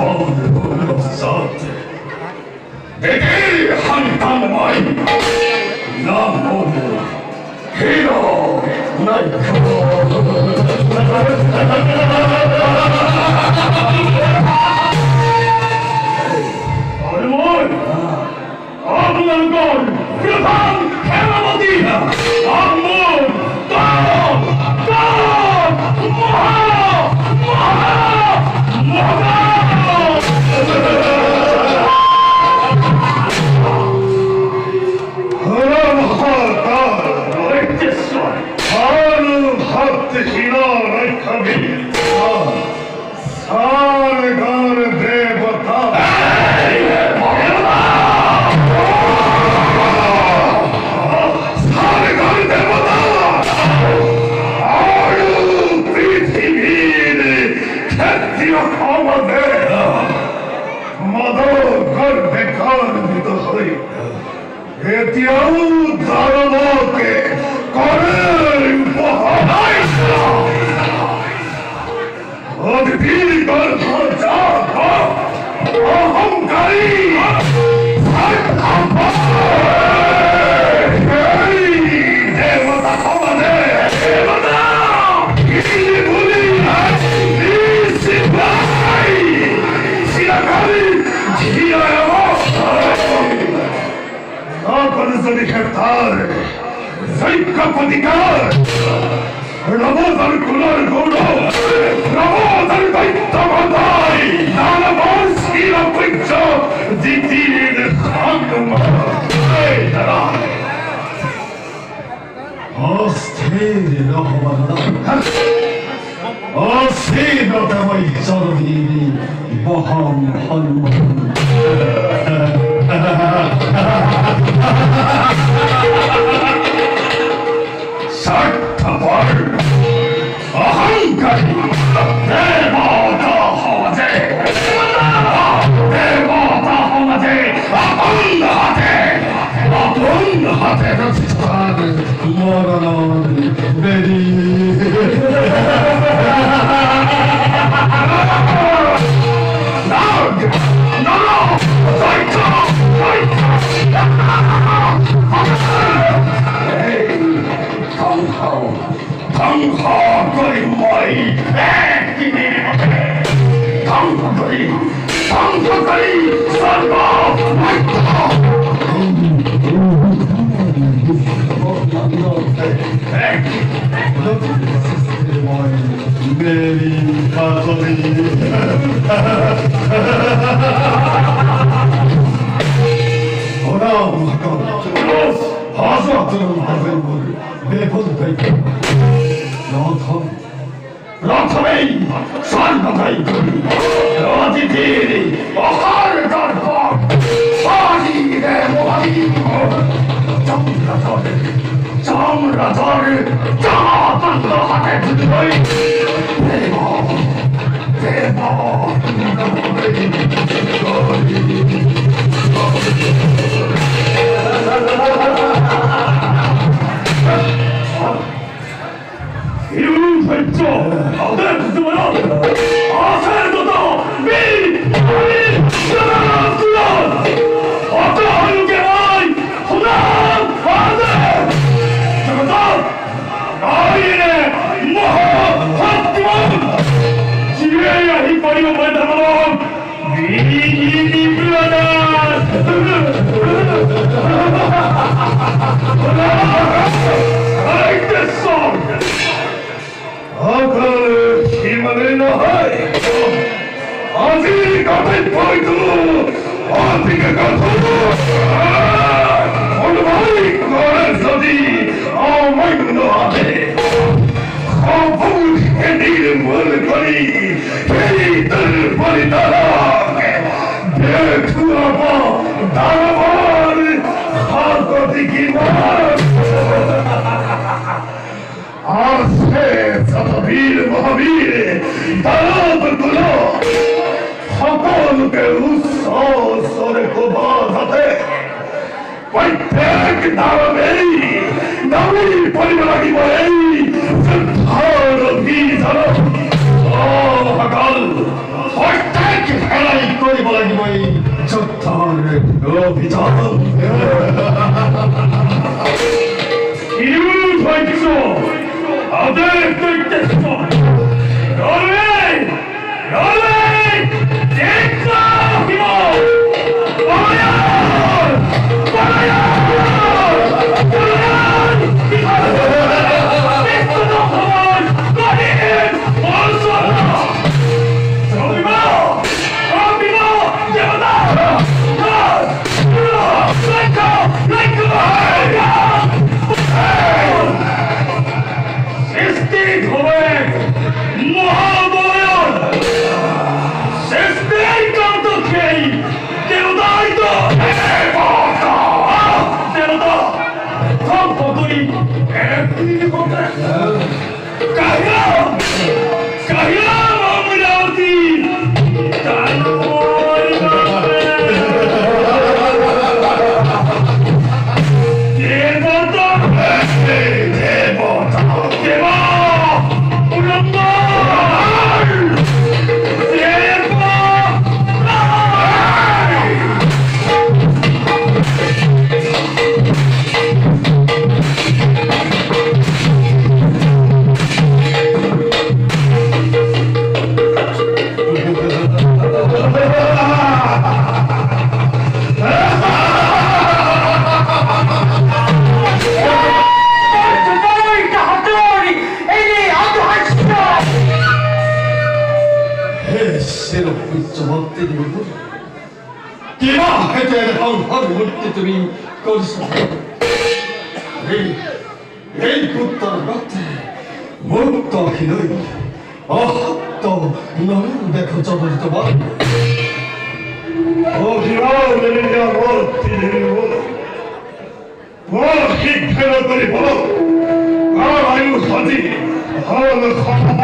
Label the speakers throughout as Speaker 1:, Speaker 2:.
Speaker 1: Sate. Dede hantan mai. Namo hero naiko. Armoy. Abnan gol. Frotan Kamamadina. Amor. Dom. Dom. Moha. অভিযান 이름을 밝히소 아들 뜰때서 너를 내가 힘어 와야
Speaker 2: এই কুত্তার বাচ্চা মুখটা হিলই তো নয় দেখো চবরিত বাদ
Speaker 1: 어디라는 어디로 기태너들이 보러 아유 어디 하는 하나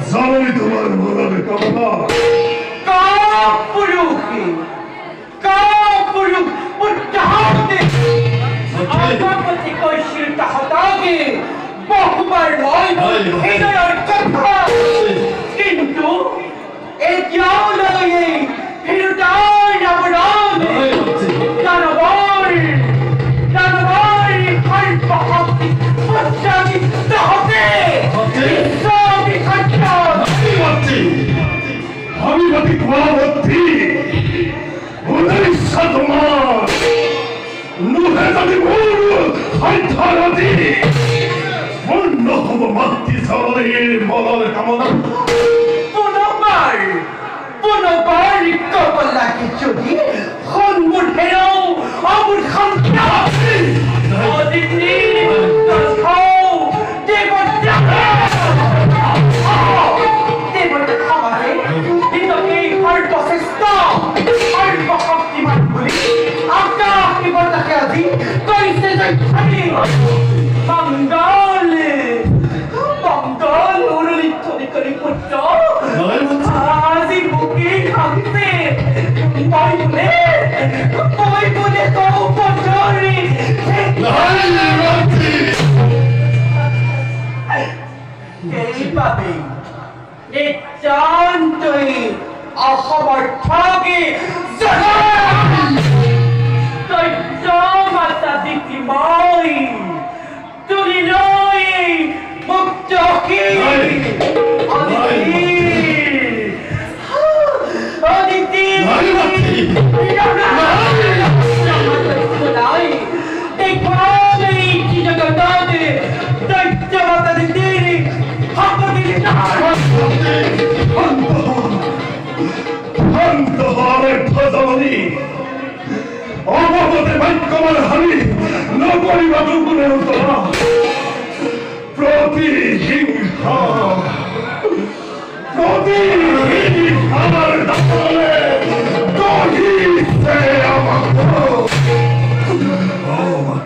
Speaker 1: Zamanı duvar buraları kapana.
Speaker 3: Kapuluk, muttahadi. Adamati koşur tahadagi. Bahbar loy, hidayar katha. Kintu, etyaulayı, hiruday nabulan. Danavar, harpa hati, muttahadi tahadi. İsami kaçar.
Speaker 1: 아미바티 과와티 오늘 사동아 누해다니 모르 할타라디 몰라하고 마티 사원의 일만을 가만한
Speaker 3: Punobar, kapalaki chudi, khunmur hero, amur khamta. Odini, tasho, devata. Devata khamare, dinaki harpa sesta, harpa khapti manpuri, akka devata khazi, kaise jaichani. Mangal, uruli thodi kari putta. Azi buki khamte, boy bune to pachori. Ei babi, nichantoi, ahabar thagi, zagan. Toi mata diti mai, tuli noi, muktoki.
Speaker 1: 한더하를 터져오니 어머머대 말끔한 하니 너버리가 누구네였더라 프로티힘하 프로티힘하를 나타내 너희세야만고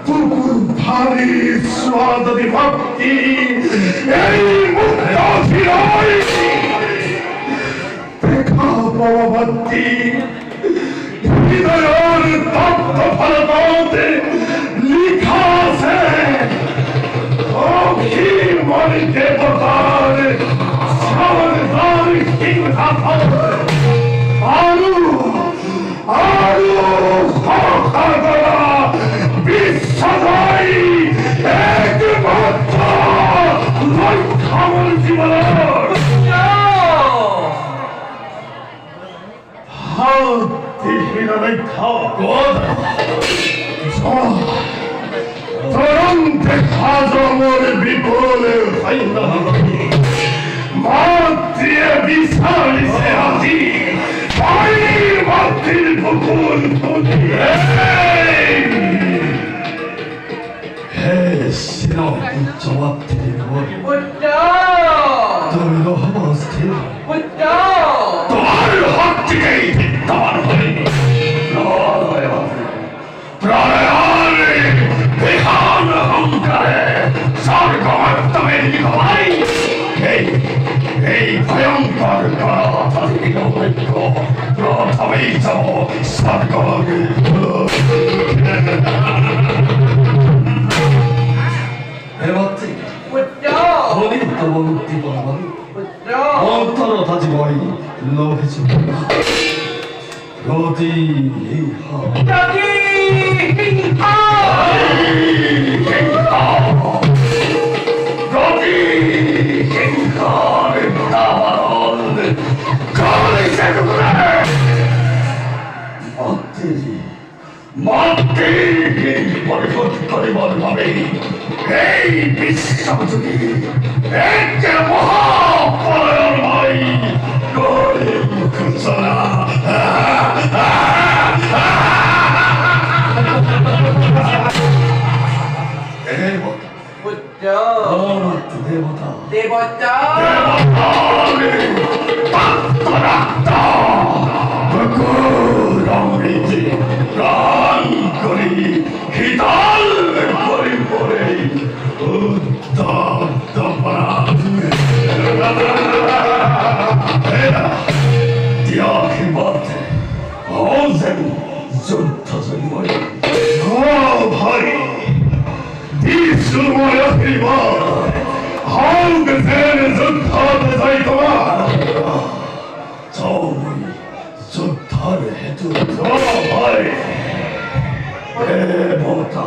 Speaker 1: 두군 파리 수하더니 막기 에이 묵더시로이 백하바와봤디 মতে লিখা আছে অভিমনি দেবতার সাবধান সিংহা আরু আরু সখাগরা বিশ্বজয়ী একমাত্র লক্ষ্য আমার জীবনের তরন্তে খাজমর বিপুলে মাতৃয়ে বিশালিসে আজি পানির মাতৃর বকুল ফুটি
Speaker 2: হে শিরম উচ্চমাত্রির বলি
Speaker 3: পুত্র
Speaker 2: তুমি রহমস্থির
Speaker 1: তোমার হাত থেকেই বিদ্যমান হই প্রলয়ারে বিহান অহংকারে স্বর্গমর্তমে নিভাই এই ভয়ঙ্কর কথা থেকে প্রথমেই যাব স্বর্গলোকে
Speaker 2: হে মাতৃ
Speaker 3: পুত্র
Speaker 2: অনিত্য মুক্তি পাবন
Speaker 3: পুত্র
Speaker 2: অন্তরতা জীবই লোভেছে গতি ইহা
Speaker 3: দাদি হিংসা
Speaker 1: গতি হিংসার দাবানল কালে সেগুলো মাতৃ পরিশোধ করিবার ভাবে এই বিশ্বযুগী এক মহাপলয়ন ভাই গরিব খুচরা
Speaker 3: পুত্র
Speaker 2: দেবতা
Speaker 3: দেবতা
Speaker 1: প্রাণ করি হিতাল করি পরে উত্তপ্ত আশীর্বাদ হৌসেন যুদ্ধ জন্ময় ভাই বিশ্বময় আশীর্বাদ হৌসেন যুদ্ধ যাই তোমার যোদ্ধার হেতু ভাই দেবতা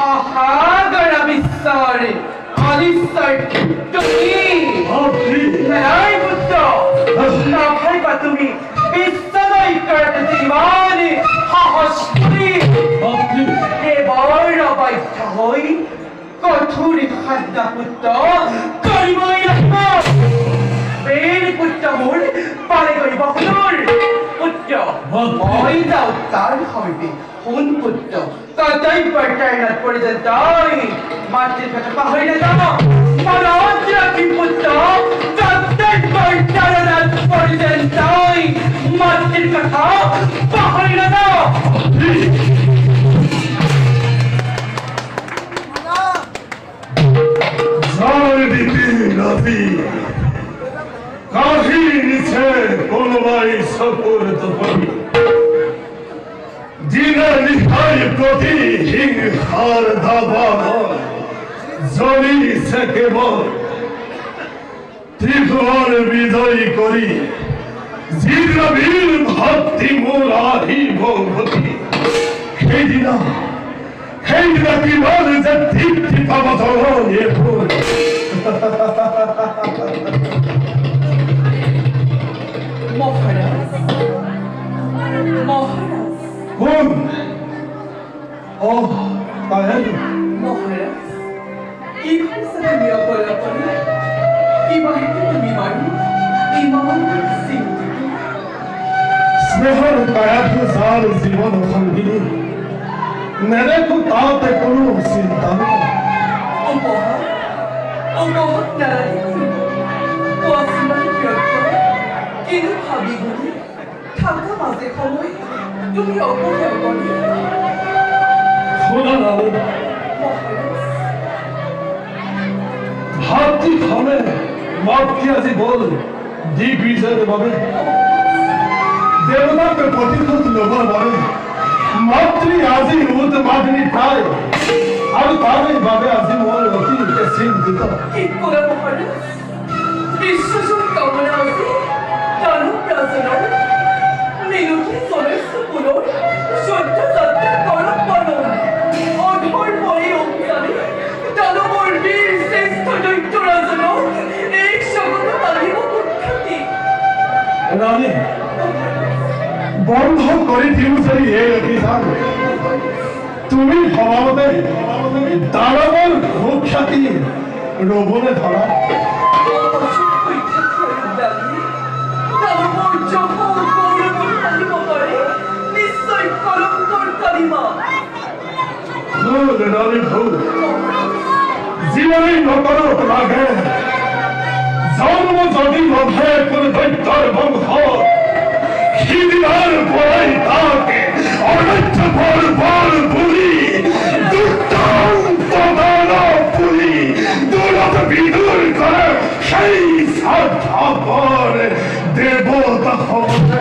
Speaker 3: Ahagara Bissari, Alisar, Tumi, Narai Buddha, Nakai Batumi, Bissanai Kartatimani, Hahashri, Devara Baitahoi, Koturi Hadda Buddha, Karimai Rahma, Veri Buddha Mul, Palegoi Bakunur, Buddha, Moida Uttar Hoibi, Hun Buddha, Katai Partainat Porizentai, Mati Katapahinata, Maradra Kiputa, Katai Partainat Porizentai, Mati Katapahinata.
Speaker 1: Sarviti Nabi Kahi Niche Konwai Sapur Tapari Dina Nihai Proti Hing Har Davaman Zori Sekebor Tribhuvan Vidoy Kori Zidrabil Bhakti Mulahi Bhagvati Hedina Hedina Kivan Zatikti Pavaton Yepur
Speaker 3: Moharas, Moharas,
Speaker 2: কোন ও তাই
Speaker 3: Moharas, কিভাবে তুমি অপরাধ করে কিভাবে তুমি মারি ইমান সিং
Speaker 1: স্নেহর কায়াত সার জীবন সঙ্গিনী নেদেখো তাতে কোনো চিন্তা
Speaker 3: অমোহর নারায়ণ কিন্তু ভাবি বলি থাকা মাঝে সময় তুমি অপহেল করি
Speaker 1: শোনা না ভাবছি থামে মাপকি আজি বল দিগ্বিজয়ের বাবে দেবতাকে প্রতিশোধ নেবার বাবে মাতৃ আজি উত মাগনি পায় আর তারই বাবে আজি মোর অতি চিন্তিত
Speaker 3: কি করে মহারাজ বিশ্বসন কামনা আছে জানো প্রাচনা মিনতি সদস্য পুনর সহ্য সত্য করম পালন অধর বই অভিযানে দানবর বীর শ্রেষ্ঠ দৈত্য রাজন এক সগত তালিব কুখ্যাতি
Speaker 1: রানী বন্ধ করে দিও সেই এই অভিযান তুমি ভবামতে দানবর কুখ্যাতি রোবনে ধরা রানী ভুল জীবনে নকর লাগে জন্ম যদি লভে কোন দৈত্যর বংশ খিদিবার পরাই তাকে অনৈত্য বল বল বলি দুর্দান্ত দানব বলি দুরত বিদুর করে সেই সাধ্যাপর দেবতা ক্ষমতা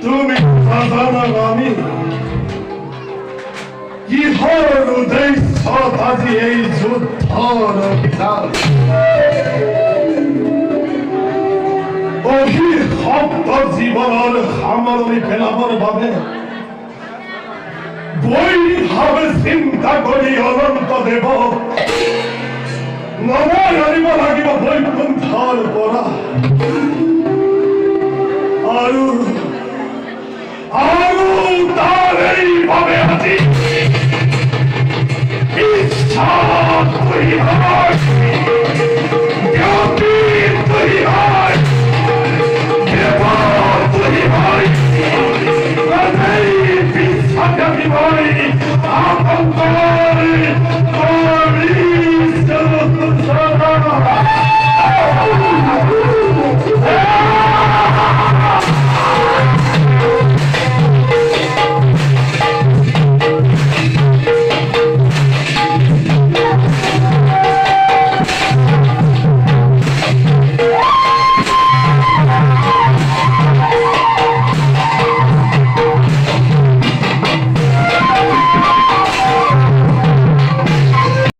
Speaker 1: তুমি সাজানাগামী কিহৰ উদ্দেশ্যত আজি এই যুদ্ধৰ অভিযান অভিশপ্ত জীৱনৰ সামৰণি পেলাবৰ বাবে বৈভাৱে চিন্তা কৰি অনন্ত দেৱক নমাই আনিব লাগিব বৈকুণ্ঠৰ পৰা আৰু তাৰ এইভাৱে আজি ইচ্ছা কৰি